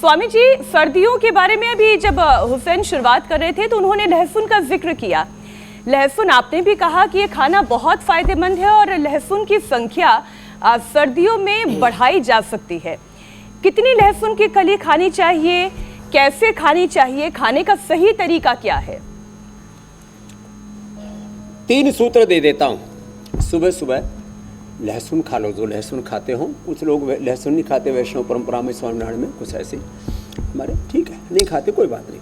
स्वामी जी, सर्दियों के बारे में अभी जब हुसैन शुरुआत कर रहे थे तो उन्होंने लहसुन का जिक्र किया। लहसुन आपने भी कहा कि ये खाना बहुत फायदेमंद है और लहसुन की संख्या सर्दियों में बढ़ाई जा सकती है। कितनी लहसुन की कली खानी चाहिए, कैसे खानी चाहिए, खाने का सही तरीका क्या है? 3 सूत्र दे देता हूँ। सुबह सुबह लहसुन खा लो, जो लहसुन खाते हो। कुछ लोग लहसुन नहीं खाते, वैष्णव परंपरा में, स्वामीनारायण में कुछ ऐसे हमारे, ठीक है, नहीं खाते, कोई बात नहीं।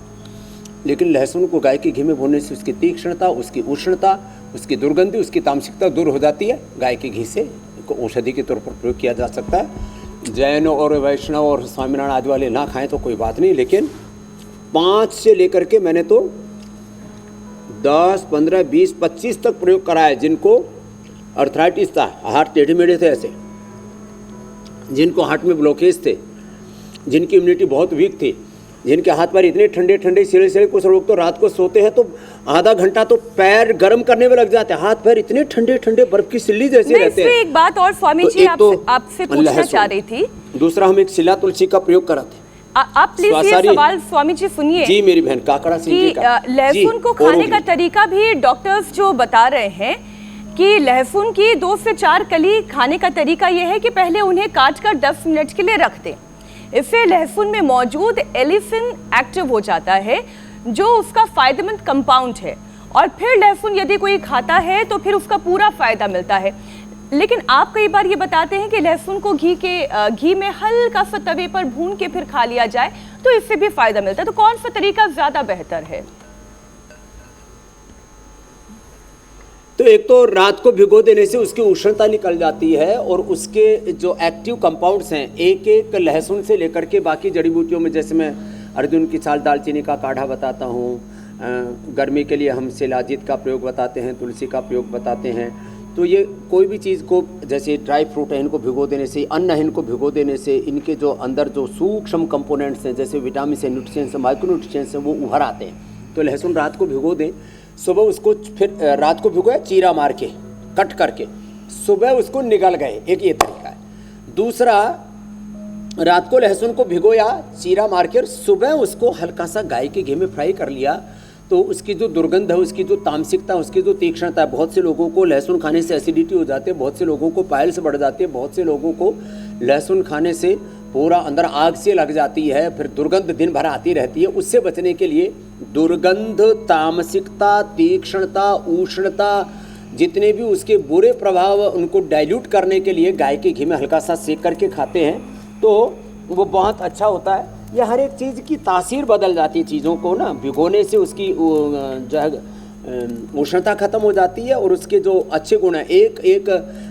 लेकिन लहसुन को गाय के घी में भूनने से उसकी तीक्ष्णता, उसकी उष्णता, उसकी दुर्गंधी, उसकी तामसिकता दूर हो जाती है। गाय के घी से औषधि के तौर पर प्रयोग किया जा सकता है। जैन और वैष्णव और स्वामीनारायण आदि वाले ना खाएं तो कोई बात नहीं, लेकिन 5 से लेकर के मैंने तो 10, 15, 20, 25 तक प्रयोग करा है। जिनको अर्थराइटिस था, हाथ टेढ़े मेढ़े थे ऐसे, जिनको हार्ट में ब्लॉकेज थे, जिनकी इम्यूनिटी बहुत वीक थी, जिनके हाथ पैर इतने ठंडे ठंडे सिले सिले, कुछ लोग तो रात को सोते हैं तो आधा घंटा तो पैर गर्म करने में लग जाते हैं, हाथ पैर इतने ठंडे ठंडे बर्फ की सिल्ली जैसे रहते हैं। एक बात और स्वामी जी आपसे पूछना चाह रही थी। दूसरा, हम एक शिला तुलसी का प्रयोग कराते। आप प्लीज ये सवाल स्वामी जी सुनिए। जी मेरी बहन काकड़ा सिंह जी का। लहसुन को खाने का तरीका भी डॉक्टर्स जो बता रहे हैं कि लहसुन की 2 से 4 कली खाने का तरीका यह है कि पहले उन्हें काट कर 10 मिनट के लिए रख दें। इससे लहसुन में मौजूद एलिसिन एक्टिव हो जाता है, जो उसका फायदेमंद कंपाउंड है, और फिर लहसुन यदि कोई खाता है तो फिर उसका पूरा फायदा मिलता है। लेकिन आप कई बार ये बताते हैं कि लहसुन को घी में हल्का सा तवे पर भून के फिर खा लिया जाए तो इससे भी फायदा मिलता है। तो कौन सा तरीका ज्यादा बेहतर है? तो एक तो रात को भिगो देने से उसकी उष्णता निकल जाती है और उसके जो एक्टिव कंपाउंड्स हैं, एक एक लहसुन से लेकर के बाकी जड़ी बूटियों में, जैसे मैं अर्जुन की छाल दालचीनी का काढ़ा बताता हूँ, गर्मी के लिए हम शिलाजीत का प्रयोग बताते हैं, तुलसी का प्रयोग बताते हैं। तो ये कोई भी चीज़ को, जैसे ड्राई फ्रूट है, इनको भिगो देने से, अन्न है, इनको भिगो देने से इनके जो अंदर जो सूक्ष्म कंपोनेंट्स हैं, जैसे विटामिन है, न्यूट्रिएंट्स है, माइक्रोन्यूट्रिएंट्स हैं, वो उभर आते हैं। तो लहसुन रात को भिगो दें, सुबह उसको फिर रात को भिगोया, चीरा मार के कट करके सुबह उसको निगल गए, एक ये तरीका है। दूसरा, रात को लहसुन को भिगोया, चीरा मार के, सुबह उसको हल्का सा गाय के घी में फ्राई कर लिया, तो उसकी जो दुर्गंध है, उसकी जो तामसिकता, उसकी जो तीक्ष्णता है, बहुत से लोगों को लहसुन खाने से एसिडिटी हो जाती है, बहुत से लोगों को पाइल्स बढ़ जाती है, बहुत से लोगों को लहसुन खाने से पूरा अंदर आग से लग जाती है, फिर दुर्गंध दिन भर आती रहती है। उससे बचने के लिए दुर्गंध, तामसिकता, तीक्ष्णता, उष्णता, जितने भी उसके बुरे प्रभाव, उनको डाइल्यूट करने के लिए गाय के घी में हल्का सा सेक करके खाते हैं तो वो बहुत अच्छा होता है। यह हर एक चीज़ की तासीर बदल जाती है, चीज़ों को ना भिगोने से उसकी जो है उष्णता खत्म हो जाती है और उसके जो अच्छे गुण हैं, एक एक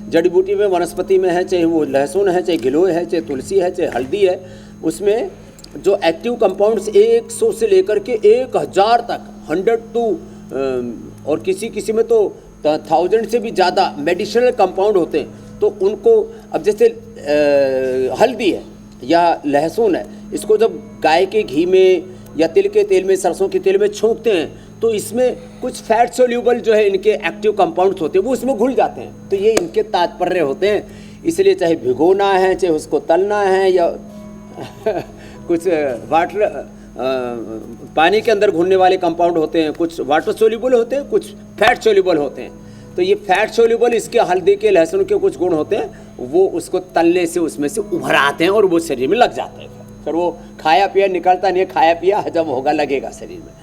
जड़ी बूटी में, वनस्पति में है, चाहे वो लहसुन है, चाहे गिलोय है, चाहे तुलसी है, चाहे हल्दी है, उसमें जो एक्टिव कंपाउंड्स 100 से लेकर के 1000 तक, 100 टू और किसी किसी में तो 1000 से भी ज़्यादा मेडिसिनल कंपाउंड होते हैं। तो उनको, अब जैसे हल्दी है या लहसुन है, इसको जब गाय के घी में या तिल के तेल में, सरसों के तेल में छोंकते हैं तो इसमें कुछ फैट सोल्यूबल जो है इनके एक्टिव कंपाउंड्स होते हैं, वो उसमें घुल जाते हैं। तो ये इनके तात्पर्य होते हैं। इसलिए चाहे भिगोना है, चाहे उसको तलना है, या कुछ वाटर पानी के अंदर घुलने वाले कंपाउंड होते हैं, कुछ वाटर सोल्यूबल होते हैं, कुछ फैट सोल्यूबल होते हैं। तो ये फैट सोल्यूबल, इसके हल्दी के, लहसुन के कुछ गुण होते हैं, वो उसको तलने से उसमें से उभर आते हैं और वो शरीर में लग जाते हैं। फिर वो खाया पिया निकलता नहीं है, खाया पिया हजम होगा, लगेगा शरीर में।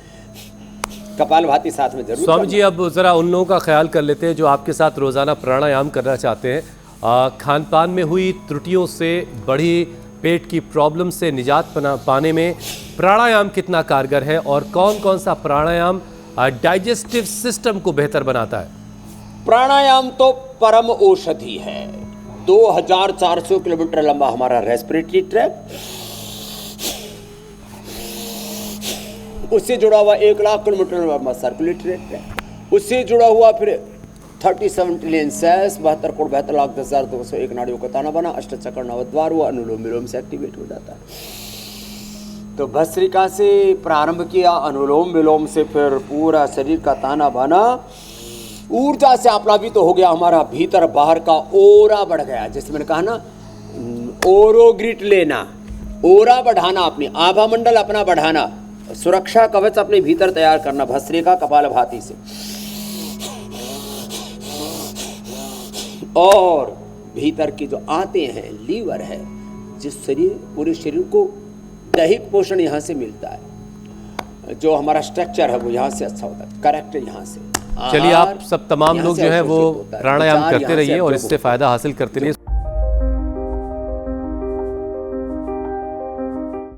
कपालभाति साथ में जरूर। स्वामी जी, अब ज़रा उन लोगों का ख्याल कर लेते हैं जो आपके साथ रोज़ाना प्राणायाम करना चाहते हैं। खान पान में हुई त्रुटियों से, बढ़ी पेट की प्रॉब्लम से निजात पाने में प्राणायाम कितना कारगर है और कौन कौन सा प्राणायाम डाइजेस्टिव सिस्टम को बेहतर बनाता है? प्राणायाम तो परम औषधि है। 2400 किलोमीटर लंबा हमारा रेस्पिरेटरी ट्रैक, उससे जुड़ा हुआ 1 लाख किलोमीटर लंबा सर्कुलेटरी ट्रैक, उससे जुड़ा हुआ फिर 37 ट्रिलियन सेल्स, 72 करोड़ 72 लाख 10,201 नाड़ियों का ताना बना, अष्टचक्र नवद्वार, वो अनुलोम विलोम से एक्टिवेट हो जाता है। तो भस्त्रिका से प्रारंभ किया, अनुलोम विलोम से फिर पूरा शरीर का ताना बना, ऊर्जा से आप्लावित तो हो गया, हमारा भीतर बाहर का ओरा बढ़ गया। जैसे मैंने कहा ना, ओरोग्रिट लेना, ओरा बढ़ाना, अपनी आभा मंडल अपना बढ़ाना, सुरक्षा कवच अपने भीतर तैयार करना भस्त्रिका कपालभाति से, और भीतर की जो आते हैं, लीवर है, जिस शरीर पूरे शरीर को दैहिक पोषण यहाँ से मिलता है, जो हमारा स्ट्रक्चर है वो यहाँ से अच्छा होता है, करेक्ट यहाँ से। चलिए, आहार आप सब तमाम यहाँ लोग से जो है वो अवशोषित होता है, प्राणायाम विचार करते यहाँ से रहिए और absorb इससे होता है। फायदा हासिल करते रहिए।